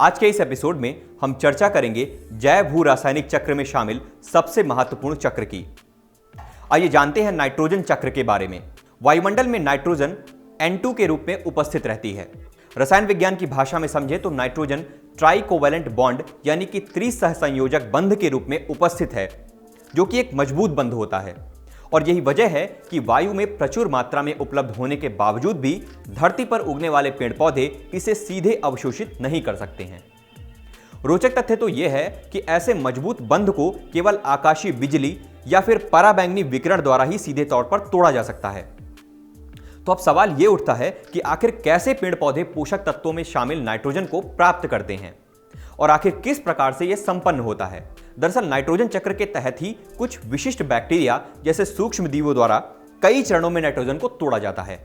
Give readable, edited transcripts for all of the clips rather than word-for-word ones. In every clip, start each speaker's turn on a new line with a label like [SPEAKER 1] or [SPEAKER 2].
[SPEAKER 1] आज के इस एपिसोड में हम चर्चा करेंगे जैव भू रासायनिक चक्र में शामिल सबसे महत्वपूर्ण चक्र की। आइए जानते हैं नाइट्रोजन चक्र के बारे में। वायुमंडल में नाइट्रोजन N2 के रूप में उपस्थित रहती है। रसायन विज्ञान की भाषा में समझे तो नाइट्रोजन ट्राइकोवैलेंट बॉन्ड यानी कि त्रिसहसंयोजक बंध के रूप में उपस्थित है, जो कि एक मजबूत बंध होता है। और यही वजह है कि वायु में प्रचुर मात्रा में उपलब्ध होने के बावजूद भी धरती पर उगने वाले पेड़ पौधे इसे सीधे अवशोषित नहीं कर सकते हैं। रोचक तथ्य तो यह है कि ऐसे मजबूत बंध को केवल आकाशीय बिजली या फिर पराबैंगनी विकिरण द्वारा ही सीधे तौर पर तोड़ा जा सकता है। तो अब सवाल यह उठता है कि आखिर कैसे पेड़ पौधे पोषक तत्वों में शामिल नाइट्रोजन को प्राप्त करते हैं और आखिर किस प्रकार से यह संपन्न होता है। दरअसल नाइट्रोजन चक्र के तहत ही कुछ विशिष्ट बैक्टीरिया जैसे सूक्ष्मजीवों द्वारा कई चरणों में नाइट्रोजन को तोड़ा जाता है।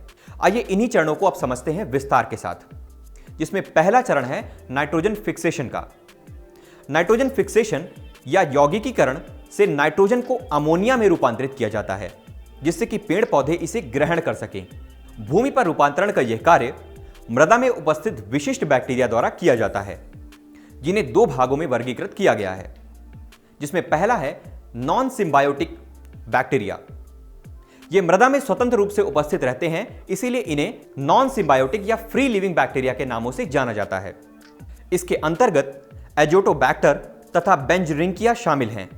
[SPEAKER 1] आइए इन्हीं चरणों को अब समझते हैं विस्तार के साथ, जिसमें पहला चरण है नाइट्रोजन फिक्सेशन का। नाइट्रोजन फिक्सेशन या यौगिकीकरण से नाइट्रोजन को अमोनिया में रूपांतरित किया जाता है, जिससे कि पेड़ पौधे इसे ग्रहण कर सकें। भूमि पर रूपांतरण का यह कार्य मृदा में उपस्थित विशिष्ट बैक्टीरिया द्वारा किया जाता है, जिन्हें दो भागों में वर्गीकृत किया गया है, जिसमें पहला है नॉन सिम्बायोटिक बैक्टीरिया। ये मृदा में स्वतंत्र रूप से उपस्थित रहते हैं, इसीलिए इन्हें नॉन सिम्बायोटिक या फ्री लिविंग बैक्टीरिया के नामों से जाना जाता है। इसके अंतर्गत एजोटोबैक्टर तथा बेंजरिंकिया शामिल हैं,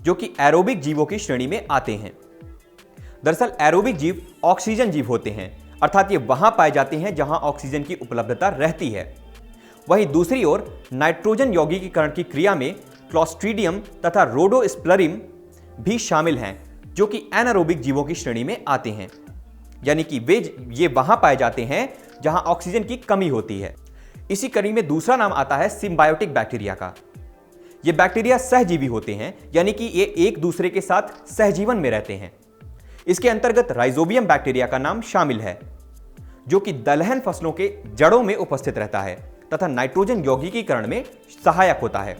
[SPEAKER 1] जो कि एरोबिक जीवों की श्रेणी में आते हैं। दरअसल एरोबिक जीव ऑक्सीजन जीव होते हैं, अर्थात ये वहां पाए जाते हैं जहां ऑक्सीजन की उपलब्धता रहती है। वहीं दूसरी ओर नाइट्रोजन यौगिकीकरण की क्रिया में क्लोस्ट्रीडियम तथा रोडोस्प्लरिम भी शामिल हैं, जो कि एनारोबिक जीवों की श्रेणी में आते हैं, यानी कि ये वहां पाए जाते हैं जहां ऑक्सीजन की कमी होती है। इसी कड़ी में दूसरा नाम आता है सिम्बायोटिक बैक्टीरिया का। ये बैक्टीरिया सहजीवी होते हैं, यानी कि ये एक दूसरे के साथ सहजीवन में रहते हैं। इसके अंतर्गत राइजोबियम बैक्टीरिया का नाम शामिल है, जो कि दलहन फसलों के जड़ों में उपस्थित रहता है तथा नाइट्रोजन यौगिकीकरण में सहायक होता है।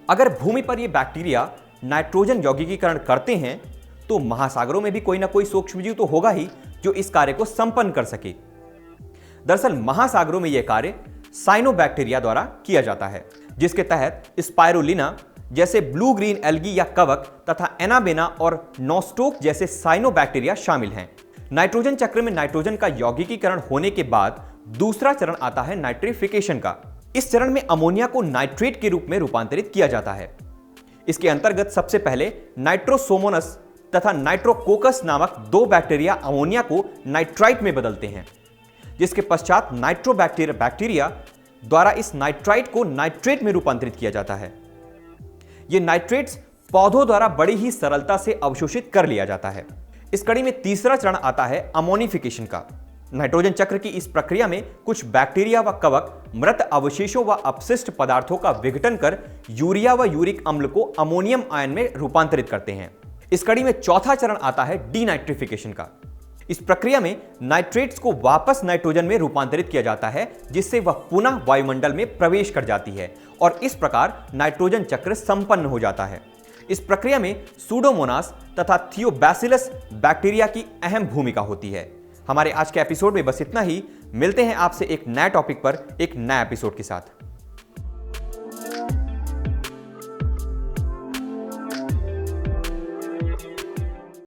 [SPEAKER 1] अगर भूमि पर ये बैक्टीरिया नाइट्रोजन यौगिकीकरण करते हैं तो महासागरों में भी कोई ना कोई सूक्ष्मजीव तो होगा ही जो इस कार्य को संपन्न कर सके। दरअसल महासागरों में यह कार्य साइनोबैक्टीरिया द्वारा किया जाता है, जिसके तहत स्पाइरुलिना जैसे ब्लू ग्रीन एल्गी या कवक तथा एनाबेना और नोस्टोक जैसे साइनोबैक्टीरिया शामिल हैं। नाइट्रोजन चक्र में नाइट्रोजन का यौगिकीकरण होने के बाद दूसरा चरण आता है नाइट्रिफिकेशन का। इस चरण में अमोनिया को नाइट्रेट के रूप में रूपांतरित किया जाता है। इसके अंतर्गत सबसे पहले नाइट्रोसोमोनस तथा नाइट्रोकोकस नामक दो बैक्टीरिया अमोनिया को नाइट्राइट में बदलते हैं, जिसके पश्चात बैक्टीरिया द्वारा इस नाइट्राइट को नाइट्रेट में रूपांतरित किया जाता है। ये नाइट्रेट्स पौधों द्वारा बड़ी ही सरलता से अवशोषित कर लिया जाता है। इस कड़ी में तीसरा चरण आता है अमोनिफिकेशन का। नाइट्रोजन चक्र की इस प्रक्रिया में कुछ बैक्टीरिया व कवक मृत अवशेषों व अपशिष्ट पदार्थों का विघटन कर यूरिया व यूरिक अम्ल को अमोनियम आयन में रूपांतरित करते हैं। इस कड़ी में चौथा चरण आता है डीनाइट्रिफिकेशन का। इस प्रक्रिया में नाइट्रेट्स को वापस नाइट्रोजन में रूपांतरित किया जाता है, जिससे वह पुनः वायुमंडल में प्रवेश कर जाती है और इस प्रकार नाइट्रोजन चक्र संपन्न हो जाता है। इस प्रक्रिया में सूडोमोनास तथा थियोबैसिलस बैक्टीरिया की अहम भूमिका होती है। हमारे आज के एपिसोड में बस इतना ही। मिलते हैं आपसे एक नए टॉपिक पर एक नए एपिसोड के साथ।